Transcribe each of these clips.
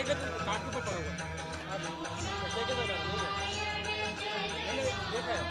देख तो काट के ऊपर पड़ा हुआ देखे तो मैंने देखा है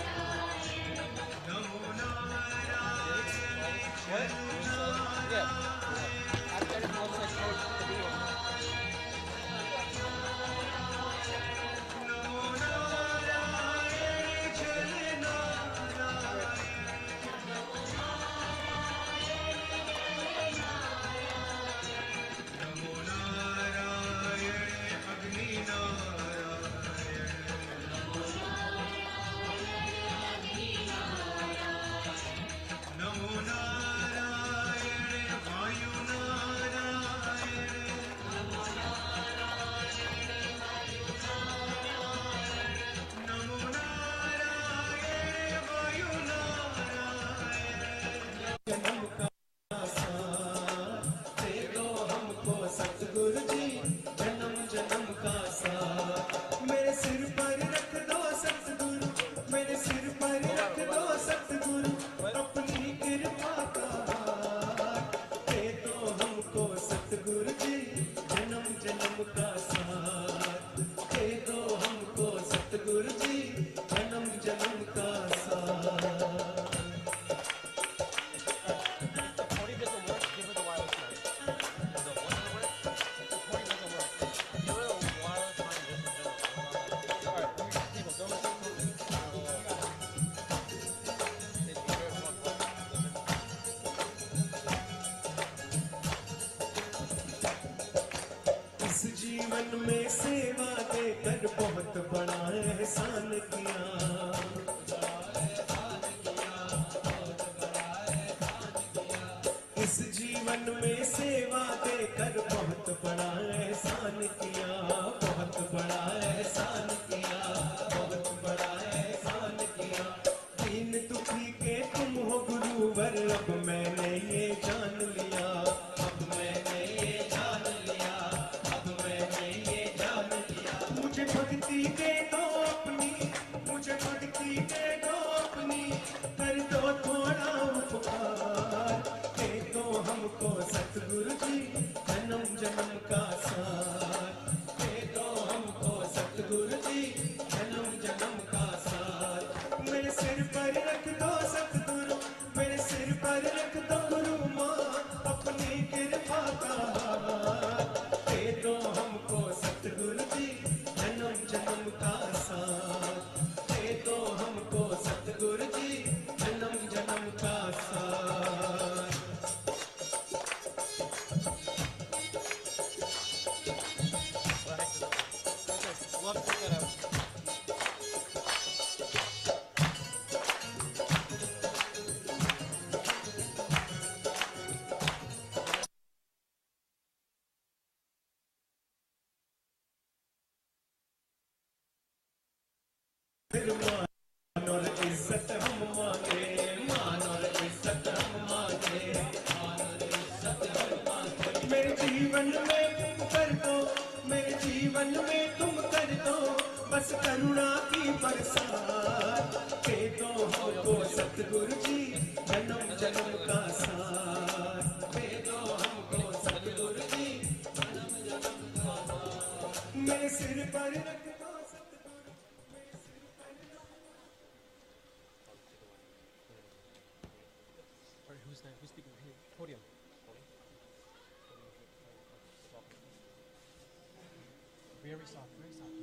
Very soft, very soft.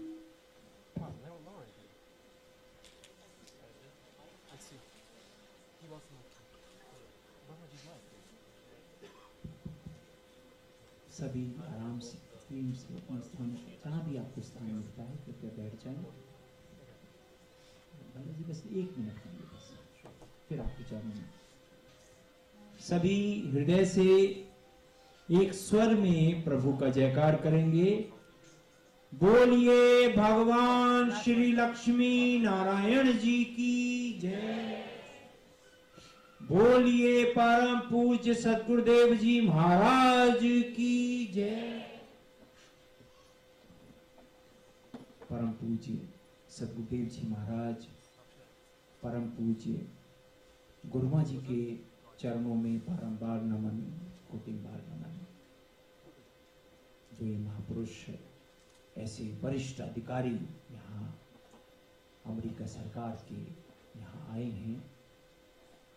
Come on, let him lower it. Let's see. He wants to know. Brahmaji's life. सभी आराम से प्रेम से अपने स्थान जहाँ भी आपको स्थान मिलता है कृपया बैठ जाएं। बालाजी बस 1 मिनट लेंगे बस, फिर आपके चरणों में सभी हृदय से एक स्वर में प्रभु का जयकार करेंगे। बोलिए भगवान श्री लक्ष्मी नारायण जी की जय। बोलिए परम पूज्य सदगुरुदेव जी महाराज की जय। परम पूज्य सदगुरुदेव जी महाराज, परम पूज्य गुरुमा जी के चरणों में बारंबार नमन, कोटिंबार नमन। जो ये महापुरुष ऐसे वरिष्ठ अधिकारी यहाँ अमेरिका सरकार के यहाँ आए हैं।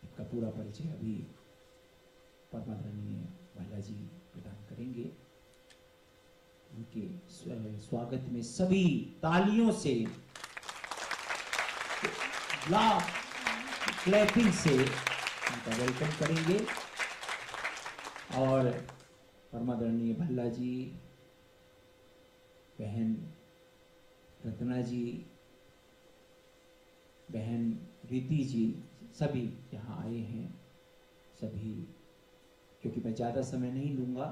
इसका पूरा परिचय अभी परमादरणीय भाला जी प्रदान करेंगे। उनके स्वागत में सभी तालियों से, क्लैपिंग से उनका वेलकम करेंगे। और परमादरणीय भल्ला जी, बहन रत्ना जी, बहन रीति जी, सभी यहाँ आए हैं। सभी, क्योंकि मैं ज़्यादा समय नहीं लूँगा,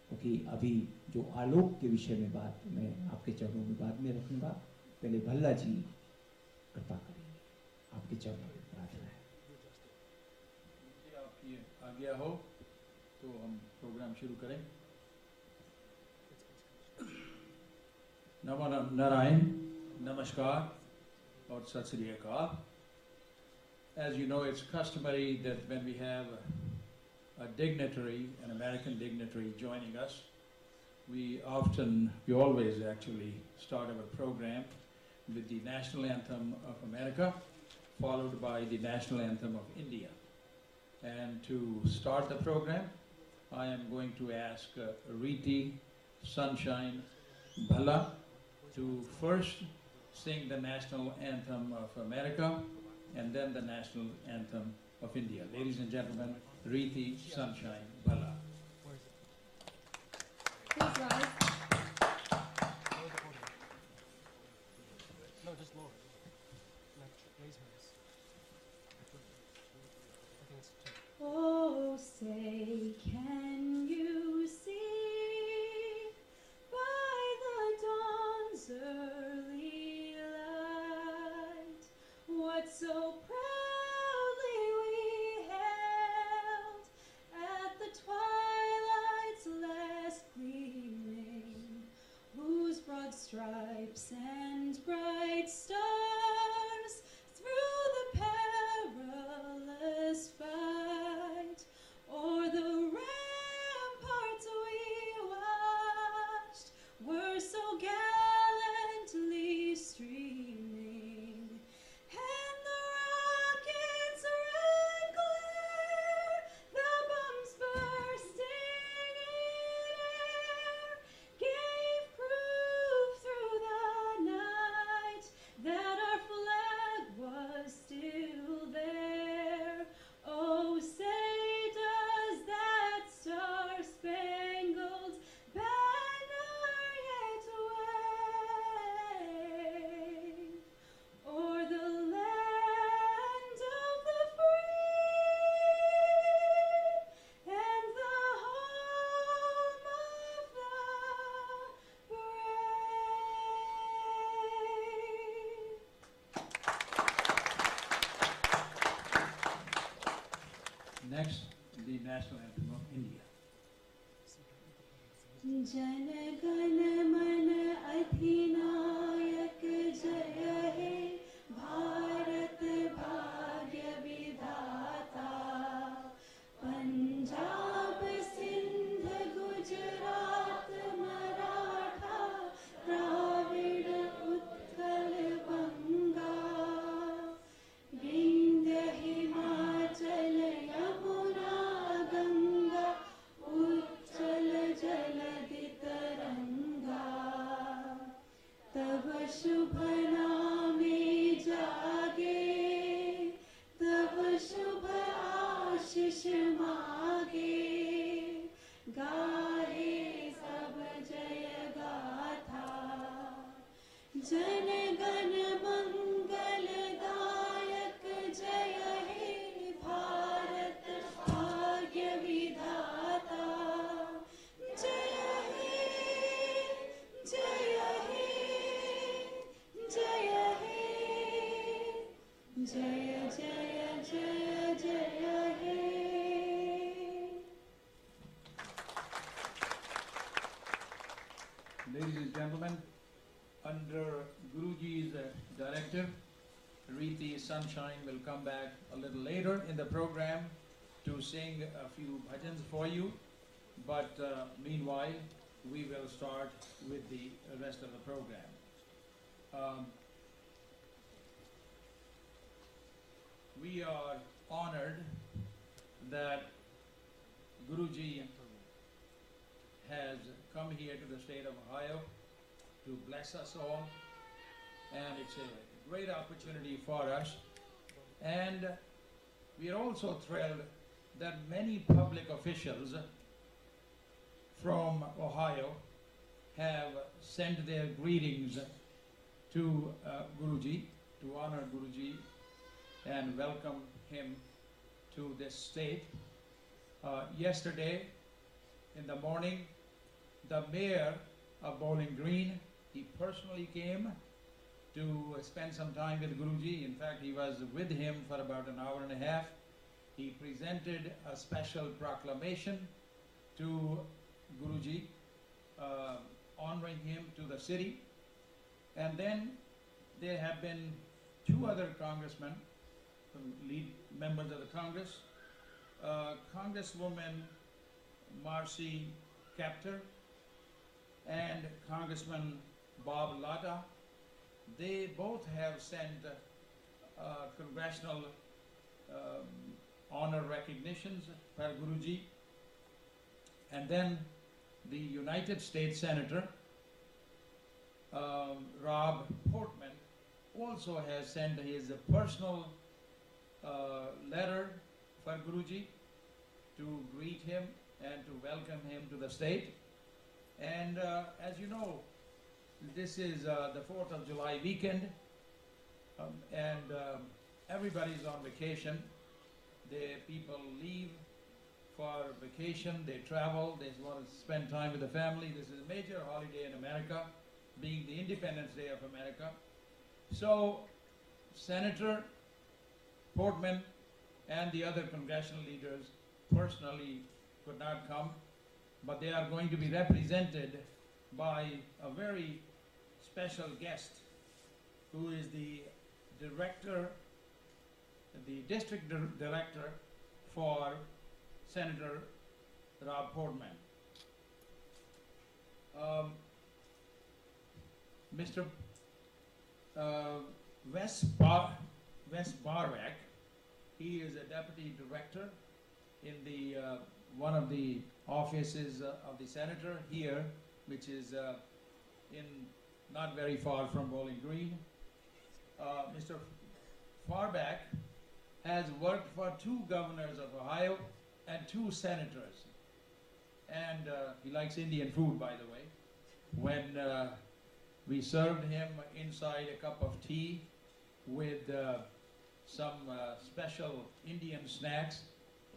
क्योंकि अभी जो आलोक के विषय में बात मैं आपके चरणों में बाद में रखूँगा। पहले भल्ला जी कृपा करेंगे, आपके चरणों में प्रार्थना है। आपकी आज्ञा हो तो हम प्रोग्राम शुरू करें। नमो नारायण, नमस्कार और सत श्री अकाल। As you know, it's customary that when we have a dignitary, an American dignitary joining us, we always actually start our program with the national anthem of America, followed by the national anthem of India. And to start the program, I am going to ask Riti Sunshine Bhala to first sing the national anthem of America and then the national anthem of India. Ladies and gentlemen, Riti Sunshine Bhala. Please rise. No, just lower. Like, raise hands. I think it's two. Oh, say, can you see by the dawn's early light what so proudly we held at the twilight's last gleaming, whose broad stripes and bright stars through the perilous fight o'er the ramparts we watched were so gallantly streaming, and the rockets' red glare, the bombs bursting in air, gave proof through the night that our flag was still there. Oh, say does that star-spangled banner yet wave o'er the land of the free and the home of the brave. Next, the national anthem of India. Jana Gana मन अधिनायक जय हे भारत भाग्य विधाता, पंजाब सिंध गुजरात मराठा द्राविड़ उत्कल बंगा, विंध्य हिमाचल यमुना गंगा उच्चल जलधि तरंगा, तब शुभ नामे जागे, तब शुभ आशीष मागे, गाहे सब जय गाथा। जन गण मंगलदायक जय हे भारत भाग्य विधाता, जय हे जय हे जय हे जय जय जय जय हे। Ladies and gentlemen, under Guruji's directive, Riti Sunshine will come back a little later in the program to sing a few bhajans for you. But meanwhile, we will start with the rest of the program. We are honored that Guruji has come here to the state of Ohio to bless us all, and it's a great opportunity for us. And we are also thrilled that many public officials from Ohio have sent their greetings to Guruji, to honor Guruji and welcome him to this state. Yesterday in the morning, the mayor of Bowling Green, he personally came to spend some time with Guruji. In fact, he was with him for about an hour and a half. He presented a special proclamation to Guruji, honoring him to the city. And then there have been two other congressmen, lead members of the Congress, Congresswoman Marcy Kaptur and Congressman Bob Latta. They both have sent congressional honor recognitions for Guruji. And then the United States Senator Rob Portman also has sent his personal letter for Guruji to greet him and to welcome him to the state. And as you know, this is the 4th of July weekend, and everybody's on vacation. The people leave for vacation, they travel, they want to spend time with the family. This is a major holiday in America, being the Independence Day of America. So Senator Portman and the other congressional leaders personally could not come, but they are going to be represented by a very special guest who is the director, the district director for Senator Rob Portman. Mr. Wes Barwick, he is a deputy director in the one of the offices of the senator here, which is in not very far from Bowling Green. Mr. Farback has worked for 2 governors of Ohio and 2 senators. And he likes Indian food, by the way. When we served him inside a cup of tea with some special Indian snacks,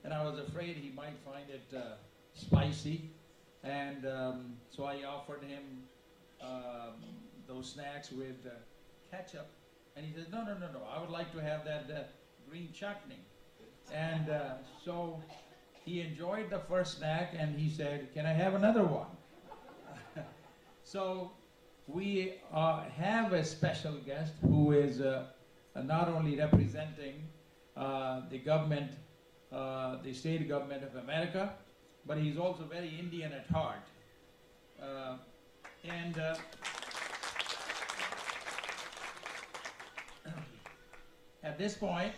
and I was afraid he might find it spicy, and so I offered him those snacks with ketchup, and he says, no, I would like to have that green chutney. And so he enjoyed the first snack, and he said, can I have another one? So we have a special guest who is not only representing the government, the state government of America, but he's also very Indian at heart. At this point,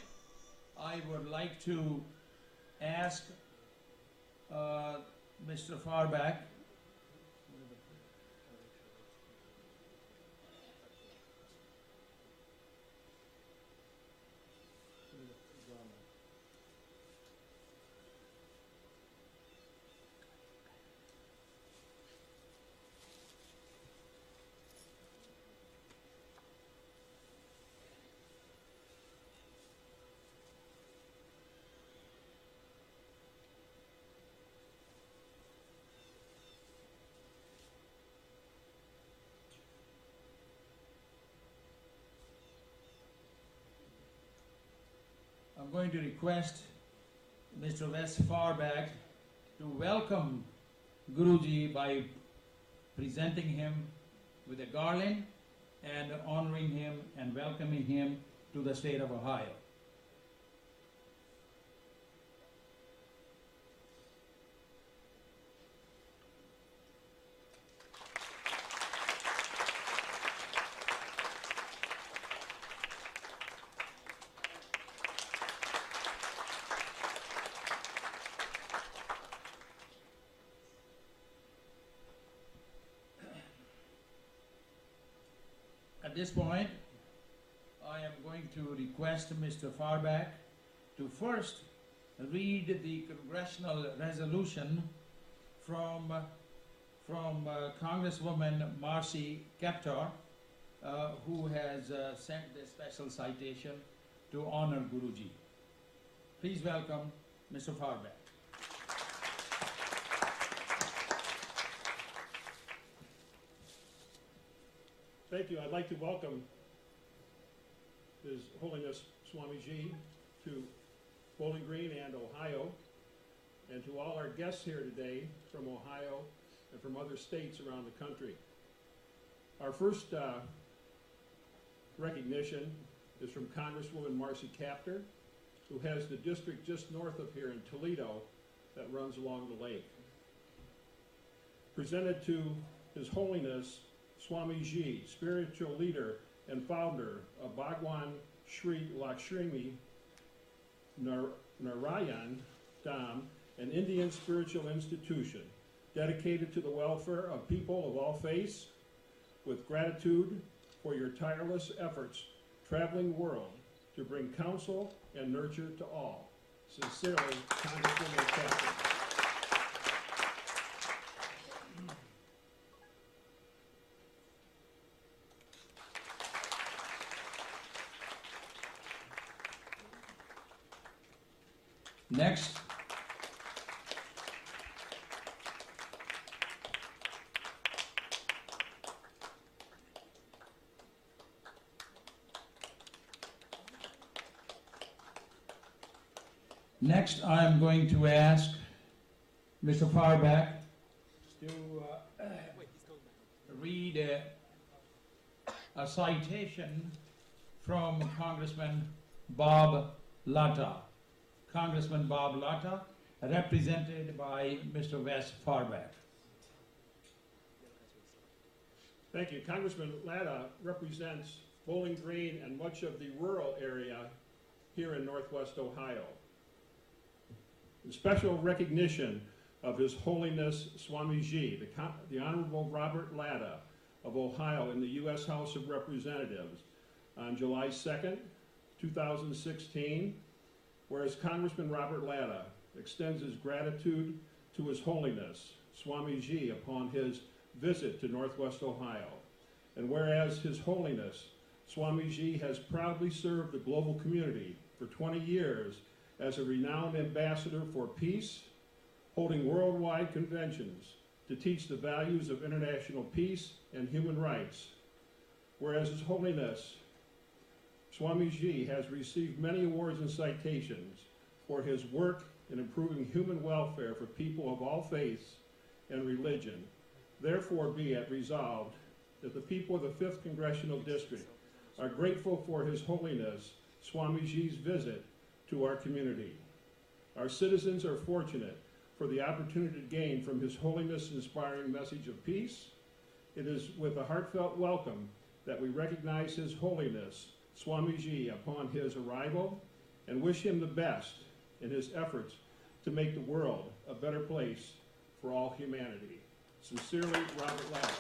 I would like to ask Mr. Farback I'm going to request Mr. Wes Farback to welcome Guruji by presenting him with a garland and honoring him and welcoming him to the state of Ohio. At this point, I am going to request Mr. Farback to first read the congressional resolution from Congresswoman Marcy Kaptur, who has sent this special citation to honor Guruji. Please welcome Mr. Farback. Thank you. I'd like to welcome His Holiness Swamiji to Bowling Green and Ohio, and to all our guests here today from Ohio and from other states around the country. Our first recognition is from Congresswoman Marcy Kaptur, who has the district just north of here in Toledo that runs along the lake. Presented to His Holiness Swamiji, spiritual leader and founder of Bhagwan Shree Lakshmi Narayan Dham, an Indian spiritual institution dedicated to the welfare of people of all faiths, with gratitude for your tireless efforts traveling the world to bring counsel and nurture to all. Sincerely, Congresswoman Kaptur. Next, I am going to ask Mr. Farback to read a citation from Congressman Bob Latta. Congressman Bob Latta, represented by Mr. Wes Farback. Thank you. Congressman Latta represents Bowling Green and much of the rural area here in Northwest Ohio. In special recognition of His Holiness Swamiji, the Honorable Robert Latta of Ohio in the U.S. House of Representatives on July 2nd, 2016, whereas Congressman Robert Latta extends his gratitude to His Holiness Swamiji upon his visit to Northwest Ohio, and whereas His Holiness Swamiji has proudly served the global community for 20 years as a renowned ambassador for peace, holding worldwide conventions to teach the values of international peace and human rights, whereas His Holiness Swamiji has received many awards and citations for his work in improving human welfare for people of all faiths and religion. Therefore be it resolved that the people of the 5th Congressional District are grateful for His Holiness Swamiji's visit to our community. Our citizens are fortunate for the opportunity to gain from His Holiness' inspiring message of peace. It is with a heartfelt welcome that we recognize His Holiness Swamiji upon his arrival and wish him the best in his efforts to make the world a better place for all humanity. Sincerely, Robert Latta.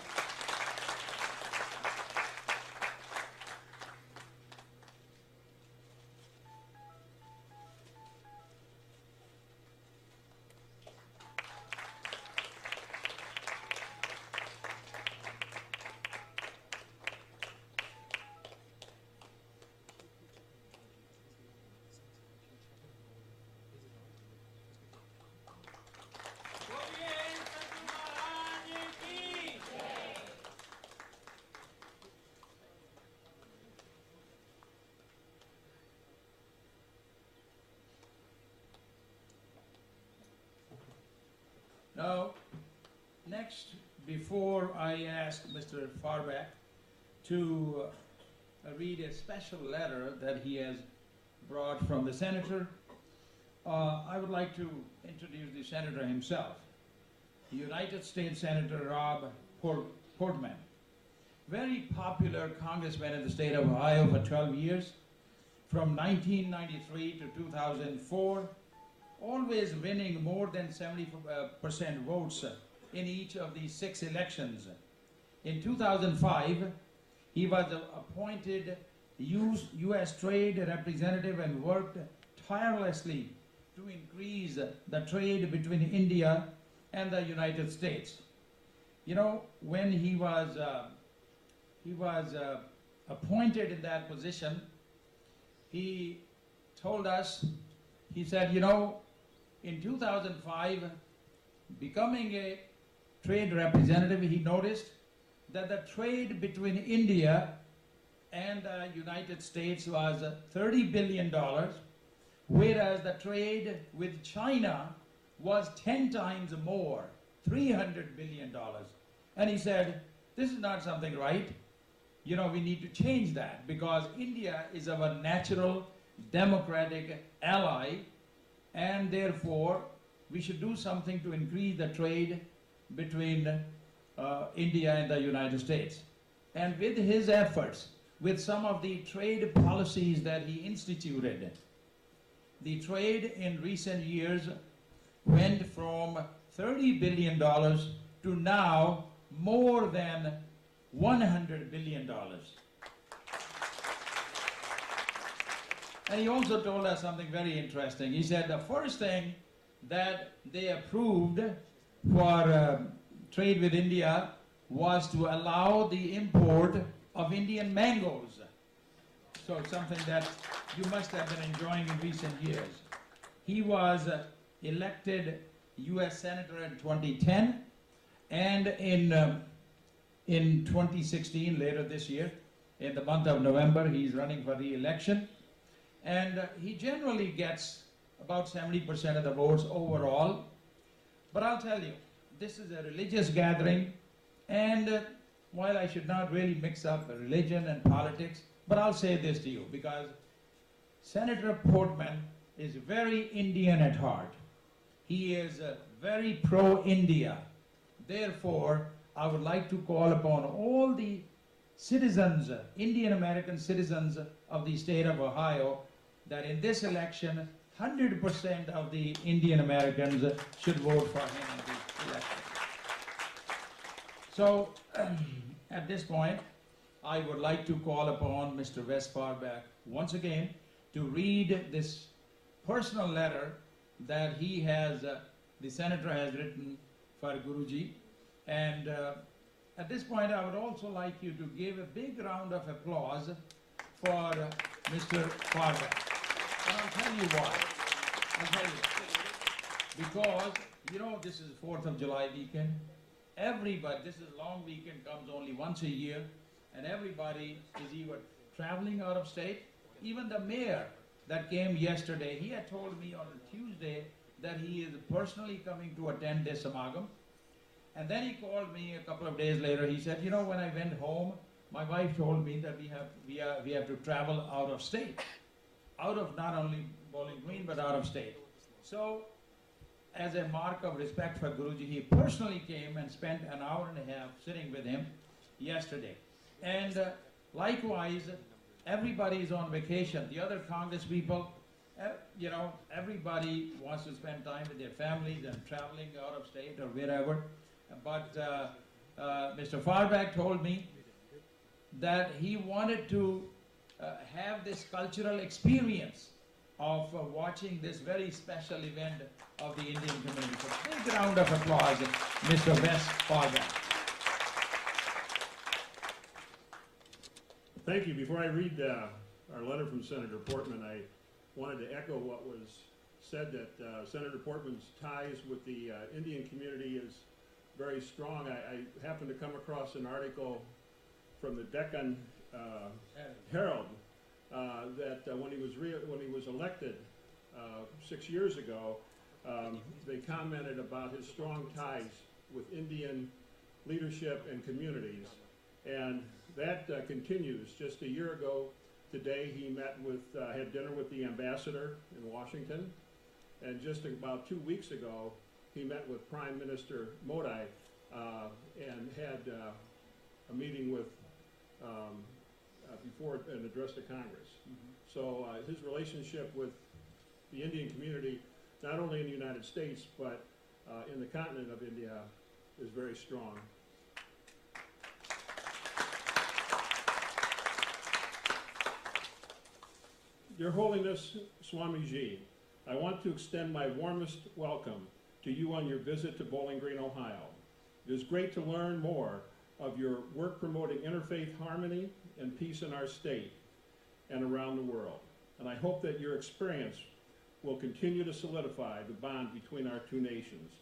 Now, next, before I ask Mr. Farback to read a special letter that he has brought from the senator, I would like to introduce the senator himself, the United States Senator Rob Portman. Very popular congressman in the state of Ohio for 12 years, from 1993 to 2004, always winning more than 70% votes in each of these 6 elections. In 2005, He was appointed U.S. trade representative and worked tirelessly to increase the trade between India and the United States. You know, when he was appointed in that position, he told us, he said, you know, in 2005, becoming a trade representative, he noticed that the trade between India and the United States was $30 billion, whereas the trade with China was 10 times more, $300 billion. And he said, this is not something right. You know, we need to change that because India is our natural democratic ally, and therefore we should do something to increase the trade between India and the United States. And with his efforts, with some of the trade policies that he instituted, the trade in recent years went from $30 billion to now more than $100 billion. And he also told us something very interesting. He said the first thing that they approved for trade with India was to allow the import of Indian mangoes. So it's something that you must have been enjoying in recent years. He was elected U.S. Senator in 2010, and in 2016, later this year, in the month of November, he's running for re-election. And he generally gets about 70% of the votes overall. But I'll tell you, this is a religious gathering, and while I should not really mix up religion and politics, but I'll say this to you, because Senator Portman is very Indian at heart. He is very pro-India. Therefore, I would like to call upon all the citizens, Indian American citizens of the state of Ohio, that in this election, 100% of the Indian Americans should vote for him in the election. So, at this point, I would like to call upon Mr. Wes Farback once again to read this personal letter that he has, the senator has written for Guruji. And at this point, I would also like you to give a big round of applause for Mr. Farback. And I'll tell you why. I'll tell you. Because, you know, this is 4th of July weekend. Everybody, this is a long weekend, comes only once a year, and everybody is either traveling out of state. Even the mayor that came yesterday, he had told me on Tuesday that he is personally coming to attend this Samagam. And then he called me a couple of days later. He said, you know, when I went home, my wife told me that we have to travel out of state, out of not only Bowling Green, but out of state. So, as a mark of respect for Guruji, he personally came and spent an hour and a half sitting with him yesterday. And likewise, everybody is on vacation. The other Congress people, you know, everybody wants to spend time with their families and traveling out of state or wherever. But Mr. Farback told me that he wanted to have this cultural experience of watching this very special event of the Indian community. So big round of applause, Mr. Wes Farback. Thank you. Before I read our letter from Senator Portman, I wanted to echo what was said, that Senator Portman's ties with the Indian community is very strong. I happened to come across an article from the Deccan Herald that when he was elected 6 years ago, they commented about his strong ties with Indian leadership and communities, and that continues. Just a year ago today, he had dinner with the ambassador in Washington, and just about 2 weeks ago, he met with Prime Minister Modi and had a meeting with before an address to Congress. So his relationship with the Indian community, not only in the United States, but in the continent of India, is very strong. Your Holiness Swamiji, I want to extend my warmest welcome to you on your visit to Bowling Green, Ohio. It is great to learn more of your work promoting interfaith harmony and peace in our state and around the world. And I hope that your experience will continue to solidify the bond between our two nations.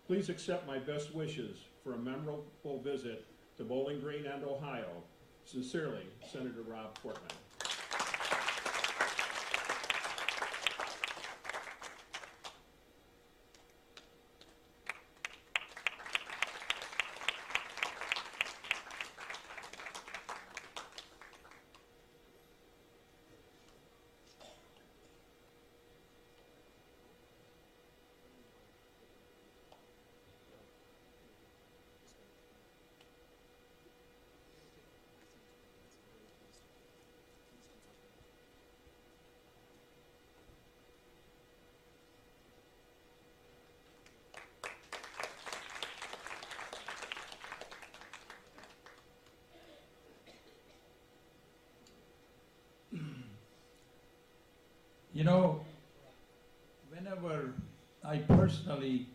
Please accept my best wishes for a memorable visit to Bowling Green and Ohio. Sincerely, Senator Rob Portman. You know, whenever I personally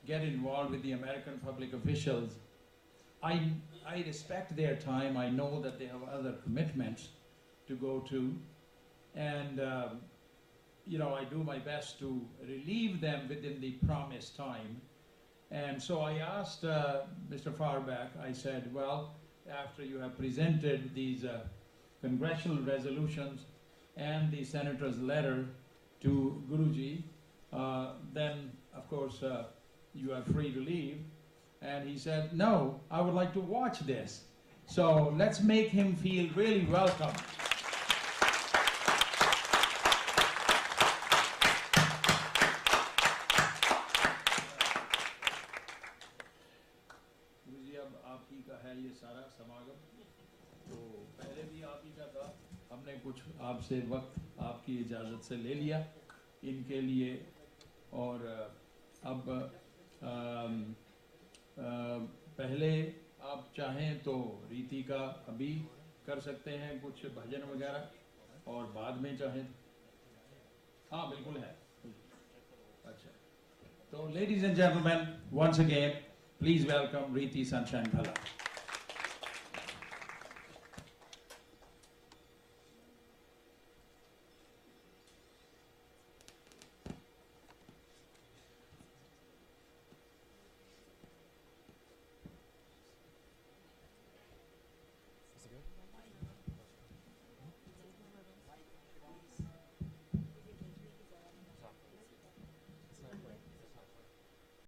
get involved with the American public officials, I respect their time. I know that they have other commitments to go to, and you know, I do my best to relieve them within the promised time. And so I asked Mr. Farback, I said, well, after you have presented these congressional resolutions and the senator's letter to Guruji, then of course you are free to leave. And he said, no, I would like to watch this. So let's make him feel really welcome. गुरुजी, अब आप ही का है ये सारा समागम, तो पहले भी आप ही का था। हमने कुछ आपसे वक्त आपकी इजाज़त से ले लिया इनके लिए, और अब पहले आप चाहें तो रीति का अभी कर सकते हैं कुछ भजन वगैरह, और बाद में चाहें, हाँ बिल्कुल है। अच्छा, तो ladies and gentlemen, once again, please welcome Riti Sunshine Bhala.